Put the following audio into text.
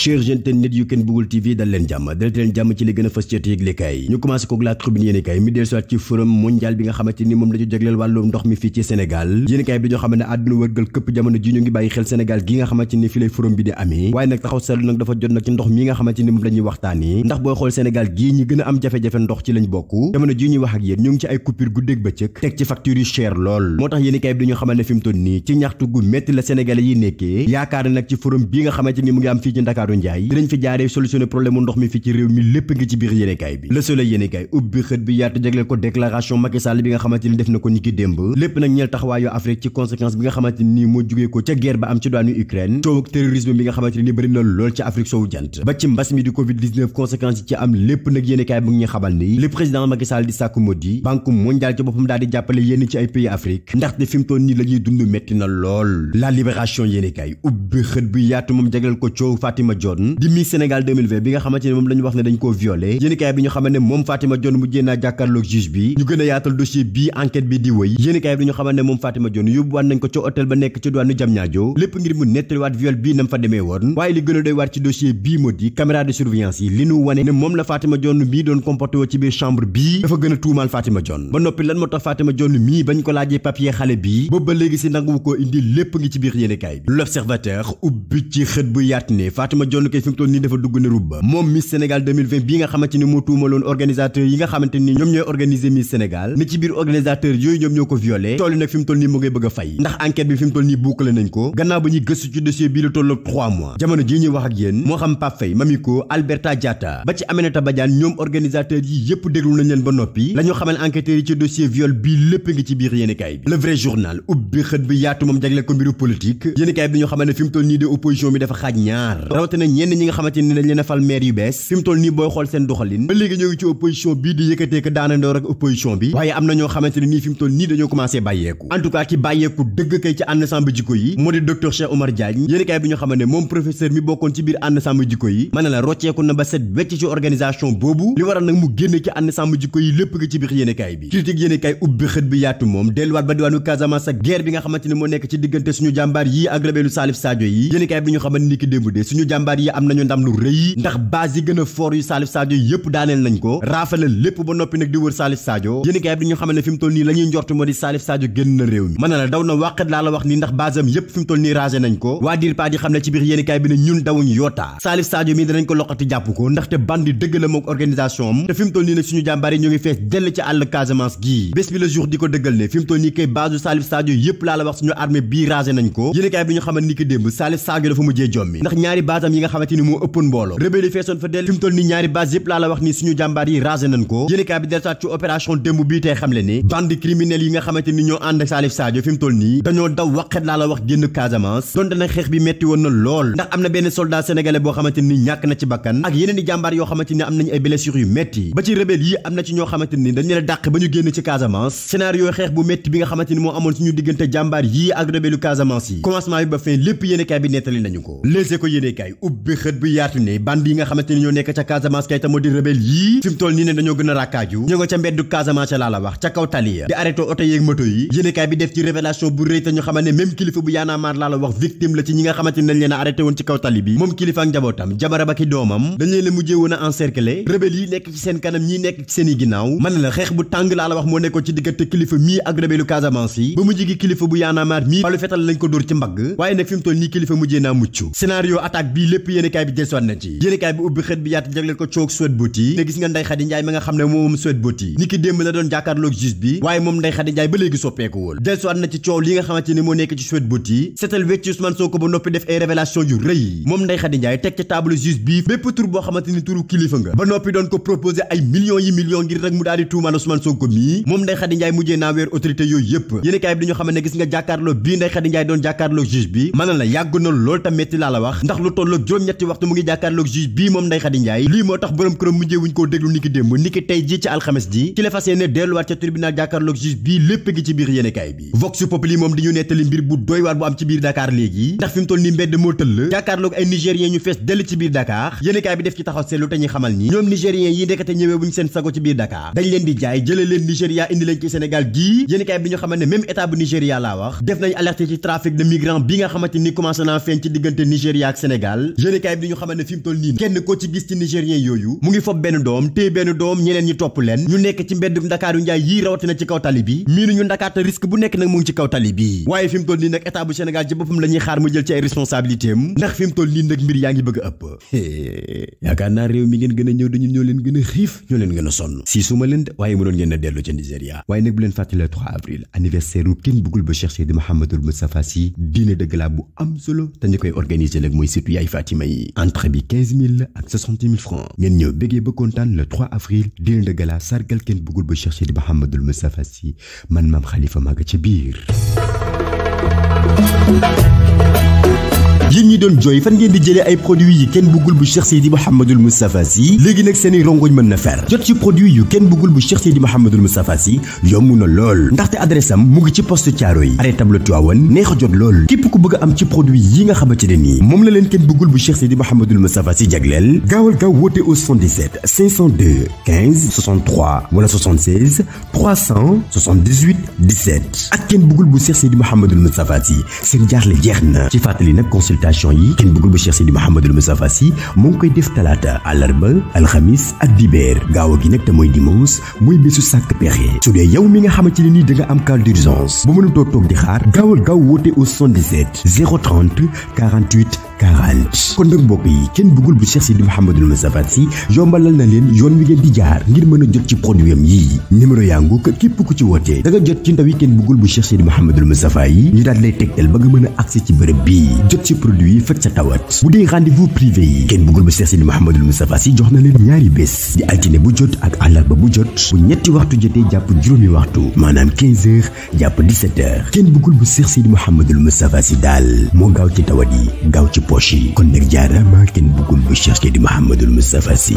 chers internet yu Ken Bougoul TV dal leen jàmm ci li gën a fës ci yëglekaay yi ñu commencé kook la tribune yéenekaay mi del soit ci forum mondial bi nga xamante ni moom la ñu jagleel wàllu ndox mi fii ci Sénégal yéenekaay bi dañoo xamante ne àdduna wërgal këpp jamono ji ñu ngi bàyyi xel Sénégal gi nga xamante ni fi lay forum bi di amee waaye nag taxaw seetlu nag dafa jot nag ci ndox mi nga xamante ni moom la ñuy waxtaanee ndax booy xool Sénégal gii ñi gën a am jafe-jafe ndox ci lañ bokk jamono ji ñuy wax ak yéen ñu ngi ci ay coupure guddeeg bëccëg teg ci facture yu cher lool moo tax yéenekaay bi dañoo xamante ne fi mu toll nii ci ñaxtu gu metti la Sénégalais yi nekkee yaakaar nag ci forum bi nga xamante ni mu ngi am fii ci Ndakaaru Njaay dinañ fi jaaree solutionner problème mu ndox mi fii ci réew mi lépp ngi ci biir yéenekaay bi Le Soleil yéenekaay ubbi xët bi yaatu jagleel ko déclaration Macky Sall bi nga xamante ni def na ko niki démb lépp nag ñeel taxawaayu Afrique ci conséquence bi nga xamante ni moo jugee ko ca guerre ba am ci douane Ukraine coow ak terrorisme bi nga xamante ni bëri na lool ci Afrique sowu jant ba ci mbas mi di Covid-19 conséquences yi ci am lépp nag yéenekaay bu ngi ñuy xamal ni le président Macky Sall di sàkku moo di banque mondiale ci boppam daal di jàppale yenn ci ay pays Afrique ndaxte fi mu toll nii la ñuy dund metti na lool La Libération yéenekaay ubbi xët bi yaatu moom jagleel ko coow Fatima Dione di Miss Sénégal 2020 bi nga xamante ne moom la ñu wax ne dañ koo violé yéenekaay bi ñu xamal ne moom Fatima Dione mujjee naa jàkkaarloog juge bi ñu gën a yaatal dossier bii enquête bi di wëy yéenekaay bi ñu xamal ne moom Fatima Dione yóbbuwaat nañ ko ca hôtel ba nekk ci douane Diamniadio lépp ngir mu nettaliwaat viol bii nam fa demee woon waaye li gën a doy waat ci dossier bii moo di caméra de surveillance yi li nu wane ne moom la Fatima Dione bii doon comporté woo ci biir chambre bii dafa gën a tuumaal Fatima Dione ba noppi lan moo tax Fatima Dione mii bañ ko laajee papier xale bii boobu ba léegi si nangu ko indi lépp ngi ci biir yéenekaay bi L'Observateur ubbi ci xët bu yaat ne Fatima Dione kay fi mu toll nii dafa dugg ne rubba moom Miss Sénégal 2020 bii nga xamante ni moo tuumaloon organisateur yi nga xamante ni ñoom ñooy organiser Miss Sénégal ne ci biir organisateur yooyu ñoom ñoo ko violé tool yi nag fi mu toll nii mu ngay bëgg a fay ndax enquête bi fi mu toll nii bouclé nañ ko gannaaw ba ñuy gëstu ci dossier bii la tolloog 3 mois jamono jii ñuy wax ak yéen moo xam Pape Faye Mamiko Alberta Diatta ba ci Aminata Badiane ñoom organisateur yi yépp déglu nañ leen ba noppi la ñu xamal enquêteurs yi ci dossier viol bii lépp ngi ci biir yéenekaay bi Le Vrai Journal ubbi xët bi yaatu moom jagleel ko mbiru politique yéenekaay bi ñu xamal ne fi mu toll nii de opposition bi dafa xaaj ñaar rawatina ñenn ñi nga xamante ni dañ leen a fal maire yu bees fi mu toll nii booy xool seen doxalin ba léegi ñoo ngi ci opposition bii di yëkkatee ko daanandoor ak opposition bi waaye am na ñoo xamante ne nii fi mu toll nii dañoo commencé bàyyeeku en tout cas ki bàyyeeku dëgg kay ci ànd sàmm jikko yi moo di docteur Cheikh Oumar Diagne yéenekaay bi ñu xamal ne moom professeur mi bokkoon ci biir ànd sàmm jikko yi mën na la rocceeku na ba set wecc ci organisation boobu li waral nag mu génn ci ànd sàmm jikko yi lépp nga ci biir yéenekaay bi critique yéenekaay ubbi xët bi yaatu moom delluwaat ba diwaanu Casamance ak guerre bi nga xamante ni moo nekk ci diggante suñu jàmbaar yi ak rebelu Salif Sadio yi yéenekaay bi ñu xamal ni ki démb de suñu jàmbaar yi am nañu ndam lu rëy ndax base yi gën a fort yu Salif Sadio yëpp daaneel nañ ko raafale lépp ba noppi nag di wër Salif Sadio yéenekaay bi ñu xamal ne fi mu toll nii la ñuy njort moo di Salif Sadio génn na réew mi mën na la daw na wàqat laa la wax ni ndax base am yëpp fi mu toll nii rasé nañ ko waa dir pa di xam ne ci biir yéenekaay bi ne ñun dawuñ yootaa Salif Sadio mi danañ ko loqati jàpp ko ndaxte bandi dëgg la mook organisation am te fi mu toll nii nag suñu jàmbaar yi ñu ngi fees dell ci àll Casamance gii bés bi le jour di ko dëggal ne fi mu toll nii kay base Salif Sadio yëpp laa la wax suñu armée bii rasé nañ ko yéenekaay bi ñu xamal ni ki démb Salif Sadio dafa mujjee jommi ndax ñaari base am yi nga xamante ni moo ëppoon mbooloo rebelle yi feesoon fa dell fi mu toll nii ñaari base yëpp laa la wax ni suñu jàmbaar yi rasé nañ ko yéenekaay bi delluwaat ci opération démb bii tey xamle ne bande criminels yi nga xamante ni ñoo ànd ak Salif Sadio fi mu toll nii dañoo daw waqet laa la wax génn Casamance donte nag xeex bi metti woon na lool ndax am na benn soldat sénégalais boo xamante ni ñàkk na ci bakkan ak yeneen i jàmbaar yoo xamante ni am nañu ay blessures yu metti ba ci rebelle yi am na ci ñoo xamante ni dañ leen a dàq ba ñu génn ci Casamance scénario xeex bu metti bi nga xamante ni moo amoon suñu diggante jàmbaar yi ak rebelle Casamance yi commencement bi ba fin lépp yéenekaay bi nettali nañu ko léegi ko yéenekaay ubbi xët bi yaatu ne band yi nga xamante ni ñoo nekk ca Casamance kay ta moo di rebelle yii fi mu toll nii ne dañoo gën a rakkaaju ñoo nga ca mbeddu Casamance laa la wax ca kaw tali ya di arrêté oto yeeg moto yi yéenekaay bi def ci révélation bu rëy te ñu xamal ne même kilifa bu Y'en a marre laa la wax victime la ci ñi nga xamante ni dañ leen a arrêté woon ci kaw tali bi moom kilifa ak njabootam jabara ba ki doomam dañ leen a mujjee woon a encercler rebelle yi nekk ci seen kanam ñi nekk ci seen i ginnaaw mën la xeex bu tàng laa la wax moo nekkoon ci diggante kilifa mii ak rebelle Casamance yi ba mujj gi kilifa bu Y'en a marre mii balu fetal lañ ko dóor ci mbagg waaye nag fi mu toll nii kilifa mujjee naa mucc scénario attaque bii lépp yéenekaay bi dellusiwaat na ci yéenekaay bi ubbi xët bi yaatu jagleel ko coog Sweet Beauty ne gis nga Ndeye Khady Ndiaye ma nga xam ne moom Sweet Beauty ni ki démb la doon jàkkaarloog juge bi waaye moom Ndeye Khady Ndiaye ba léegi soppeeku wóol dellusiwaat na ci coow li nga xamante ni moo nekk ci Sweet Beauty seetal wecc Ousmane Sonko ba noppi def ay révélation yu rëy moom Ndeye Khady Ndiaye teg ci table juge bi bépp tur boo xamante ni turu kilifa nga ba noppi doon ko proposé ay millions yi millions ngir rek mu daal di tuumaan Ousmane Sonko mii moom Ndeye Khady Ndiaye mujjee naa weer autorité yooyu yëpp yéenekaay bi dañu xam ne gis nga jàkkaarloo bii Ndeye Khady Ndiaye doon jàkkaarloog juge bi mën na la yàgg na lool ta metti laa la wax ndax lu tolloog juróom-ñetti waxtu mu ngi jàkkaarloog juge bii moom Ndeye Khady Ndiaye lii moo tax borom këram mujjee wuñ koo déglu niki démb niki tey ji ci alxames ji ci la fas yéene delluwaat ca tribunal jàkkaarloog juge bii lépp gi ci biir yéenekaay bi Vox Populi moom di ñu nettali mbir bu doy waar bu am ci biir Dakar léegi ndax fi mu toll nii mbedd moo tëll jàkkaarloog ay nigériens ñu fees dell ci biir Dakar yéenekaay bi def ci taxaw seetlu te ñuy xamal ni ñoom nigériens yi ndekete ñëwee wuñ seen sago ci biir Dakar dañ leen di jaay jëlee leen Nigéria indi leen ci Sénégal gii yéenekaay bi ñu xamal ne même état bu Nigéria laa wax def nañ alerté ci trafic de migrants bi nga xamante ni commencé naa feeñ ci diggante Nigéria ak Sénégal yéenekaay bi ñu xamal ne fi mu toll nii kenn koo ci gis ci nigérien yooyu mu ngi fob benn doom téye benn doom ñeneen ñi topp leen ñu nekk ci mbedd Ndakaaru njaay yii rawatina ci kaw tali bi miinu ñu Ndakaar te risque bu nekk nag mu ngi ci kaw tali bi waaye fi mu toll nii nag état bu Sénégal ci boppam la ñuy xaar mu jël ci ay responsabilité am ndax fi mu toll nii nag mbir yaa ngi bëgg a ëpp yaakaar naa réew mi ngeen gën a ñëw dañu ñoo leen gën a xiif ñoo leen gën a sonn si suma leen de waaye mënoon ngeen a dellu ca Nigéria waaye nag bu leen fàttali le 3 avril anniversaire u kenn bëggul ba Cheikh Seydi Mouhamadoul Moustapha Sy dîner de gala bu am solo te ñu koy organiser nag mooy surtout yaay Fatima yi entrée bi 15 000 la ak 60 000 francs ngeen ñëw béggee ba kontaan le 3 avril dîner de gala sargal kenn bëggul ba Cheikh Seydi Mouhamadoul Moustapha Sy man maam Khalifa maa nga ca biir yéen ñi doon jooy fan ngeen di jëlee ay produits yi kenn bëggul bu Cheikh Seydi Mouhamadoul Moustapha Sy léegi nag seeni rongoñ mën na fer jot ci produit yu kenn bëggul bu Cheikh Seydi Mouhamadoul Moustapha Sy yomb na lool ndaxte adresse am mu ngi ci poste Thiaroye arrêt tableau Tivaouane neex a jot lool képp ku bëgg a am ci produit yi nga xamante ne nii moom la leen kenn bëggul bu Cheikh Seydi Mouhamadoul Moustapha Sy jagleel gaawal gaaw woote au 77 502 15 63 wala 76 378 17 ak kenn bëggul bu Cheikh Seydi Mouhamadoul Moustapha Sy seen jaaxle jeex na ci fàttali nag consultation yi kenn bëggul bu Cheikh Seydi Mouhamadoul Moustapha Sy moo ngi koy def talaata àllarba alxamis ak dibeer gaaw gi nag te mooy dimanche mooy bésu sàkk pexe su dee yow mi nga xamante ne nii da nga am cas d'urgence bu mënutoo toog di xaar gaawal gaaw woote au 77 030 48 40 kon nag mbokk yi kenn bëggul bu Cheikh Seydi Mouhamadoul Moustapha Sy yombalal na leen yoon wi ngeen di jaar ngir mën a jot ci produit am yii numéro yaa ngu képp ku ci wootee da nga jot ci ndaw yi kenn bëggul bu Cheikh Seydi Mouhamadoul Moustapha yi ñu daal lay tegtal ba nga mën a accès ci bërëb bii jot ci produit yi faj sa tawat bu dee rendez-vous privé yi kenn bëggul bu Cheikh Seydi Mouhamadoul Moustapha Sy jox na leen ñaari bés di altine bu jot ak àllarba bu jot bu ñetti waxtu jotee jàpp juróomi waxtu maanaam 15 heures jàpp 17 heures kenn bëggul bu Cheikh Seydi Mouhamadoul Moustapha Sy daal moo gaaw ci tawat yi gaaw ci poche yi kon nag jaarama kenn bëggul bu Cheikh Seydi Mouhamadoul Moustapha Sy